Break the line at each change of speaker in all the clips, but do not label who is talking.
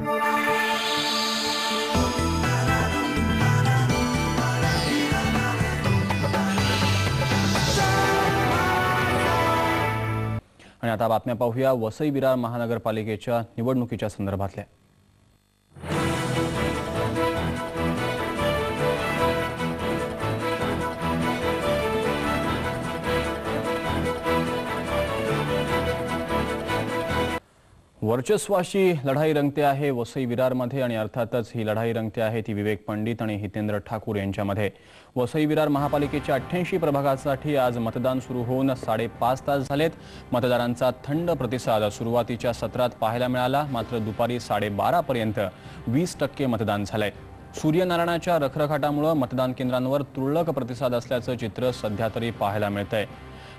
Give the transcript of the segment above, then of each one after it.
आणि आता बातम्या पाहूया वसई विरार महानगरपालिकेच्या निवडणुकीच्या संदर्भातल्या। वर्चस्वाशी लढाई रंगते आहे वसई विरारमध्ये आणि अर्थातच ही लढाई रंगते आहे ती विवेक पंडित आणि हितेंद्र ठाकूर यांच्यामध्ये। वसई विरार महापालिकेच्या 88 प्रभागासाठी आज मतदान सुरू होऊन 5.5 तास झालेत। मतदारांचा थंड प्रतिसाद सुरुवातीच्या सत्रात पाहायला मिळाला, मात्र दुपारी 12:30 पर्यंत 20% मतदान झालंय। सूर्यनारायणाच्या रखरखाटामुळे मतदान केंद्रांवर तुरळक प्रतिसाद असल्याचं चित्र सध्या तरी पाहायला मिळतंय।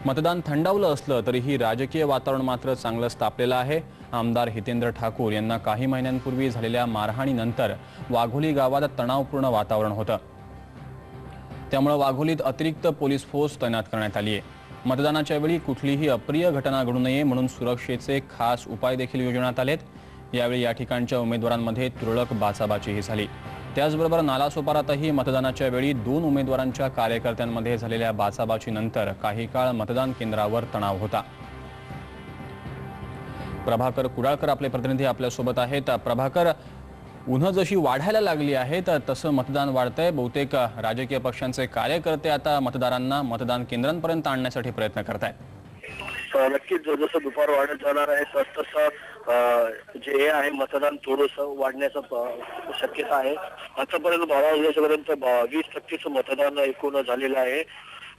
मतदान थंडावलं असलं तरीही राजकीय वातावरण मात्र चांगलंच तापलेलं आहे। आमदार हितेंद्र ठाकूर यांना काही महिन्यांपूर्वी झालेल्या मारहाणीनंतर वाघोली गावात तणावपूर्ण वातावरण होतं, त्यामुळे वाघोलीत अतिरिक्त पोलीस फोर्स तैनात करण्यात आली आहे। मतदानाच्या वेळी कुठलीही अप्रिय घटना घडू नये म्हणून सुरक्षेचे खास उपाय देखील योजण्यात आलेत। यावेळी या ठिकाणच्या उमेदवारांमध्ये तुरळक बाचाबाचीही झाली। त्याचबरोबर नालासोपारातही मतदानाच्या वेळी 2 उमेदवारांच्या कार्यकर्त्यांमध्ये झालेल्या बाचाबाचीनंतर काही काळ मतदान केंद्रावर तणाव होता। प्रभाकर कुडाळकर आपले प्रतिनिधी आपल्या सोबत आहेत। प्रभाकर, उन्ह जशी वाढायला लागली आहे तसं मतदान वाढतंय। बहुतेक राजकीय पक्षांचे कार्यकर्ते आता मतदारांना मतदान केंद्रांपर्यंत आणण्यासाठी प्रयत्न करतायत।
नक्कीच जसं दुपार वाढत जाणार आहे तसं जे आहे मतदान थोडंसं वाढण्याचं शक्यता आहे। आतापर्यंत 12 वाजेपर्यंत 20% मतदान एकूण झालेलं आहे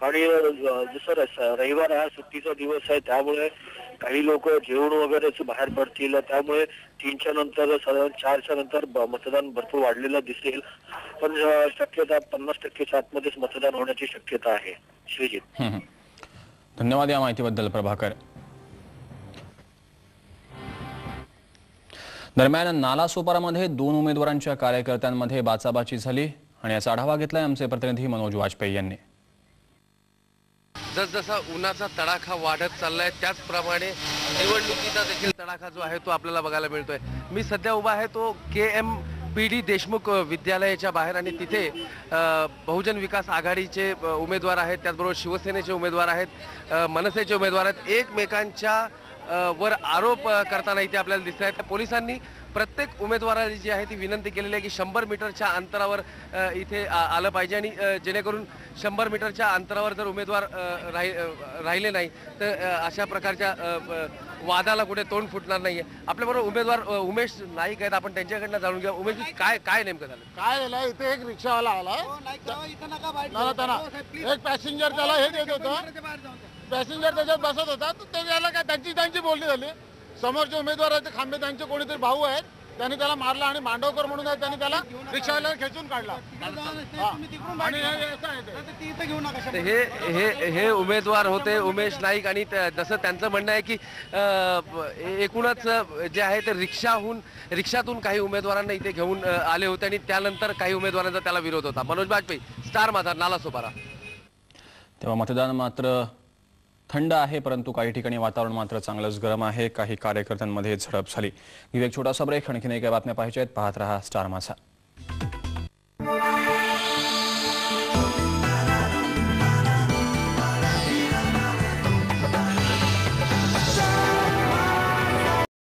आणि जसं रविवार हा सुट्टीचा दिवस आहे त्यामुळे काही लोक जेवण वगैरे बाहेर पडतील, त्यामुळे 3च्या नंतर 4च्या नंतर मतदान भरपूर वाढलेलं दिसेल, पण शक्यता 50%च्या आतमध्येच मतदान होण्याची शक्यता आहे। श्रीजित,
धन्यवाद या माहितीबद्दल प्रभाकर। दरम्यान नालासोपारामध्ये 2 उमेदवारांच्या कार्यकर्त्यांमध्ये बाचाबाची झाली आणि याचा आढावा घेतलाय आमचे प्रतिनिधी मनोज वाजपेयी यांनी।
जसजसा उन्हाचा तडाखा वाढत चाललाय त्याचप्रमाणे निवडणुकीचा देखील तडाखा जो आहे तो आपल्याला बघायला मिळतोय। मी सध्या उभा आहे तो KMPD देशमुख विद्यालयाच्या बाहेर आणि तिथे बहुजन विकास आघाडीचे उमेदवार आहेत, त्याचबरोबर शिवसेनेचे उमेदवार आहेत, मनसेचे उमेदवार आहेत। एकमेकांच्या वर आरोप करताना इथे आपल्याला दिसत आहेत। पोलिसांनी प्रत्येक उमेदवाराची जी आहे ती विनंती केलेली आहे की 100 मीटरच्या अंतरावर इथे आलं पाहिजे आणि जेणेकरून 100 मीटरच्या अंतरावर जर उमेदवार राहिले नाही तर अशा प्रकारच्या वादाला कुठे तोंड फुटणार नाहीये। आपल्याबरोबर उमेदवार उमेश नाईक आहेत, आपण त्यांच्याकडनं जाणून घेऊ। उमेश, काय नेमकं झालं?
काय झालं, इथे एक रिक्षावाला आला, एक पॅसेंजर त्याला हे देत होता, पॅसेंजर त्याच्यात बसत होता, तर त्याला काय त्यांची बोलणी झाली। समोरचे उमेदवार आहेत खांबे त्यांचे कोणीतरी भाऊ आहेत, त्यांनी त्याला मारला आणि मांडवकर म्हणून आहेत त्यांनी त्याला रिक्षावाल्याला खेचून काढला।
हे उमेदवार होते उमेश नाईक आणि जसं त्यांचं म्हणणं आहे की एकूणच जे आहे ते रिक्षातून काही उमेदवारांना इथे घेऊन आले होते आणि त्यानंतर काही उमेदवारांचा त्याला विरोध होता। मनोज वाजपेयी, स्टार माझा, नालासोपारा।
तेव्हा मतदान मात्र थंड आहे, परंतु काही ठिकाणी वातावरण मात्र चांगलंच गरम आहे। काही कार्यकर्त्यांमध्ये झडप झाली। विवेक, छोटासा ब्रेक, आणखीन एक बातम्या पाहिजेत, पाहत रहा स्टार माझा।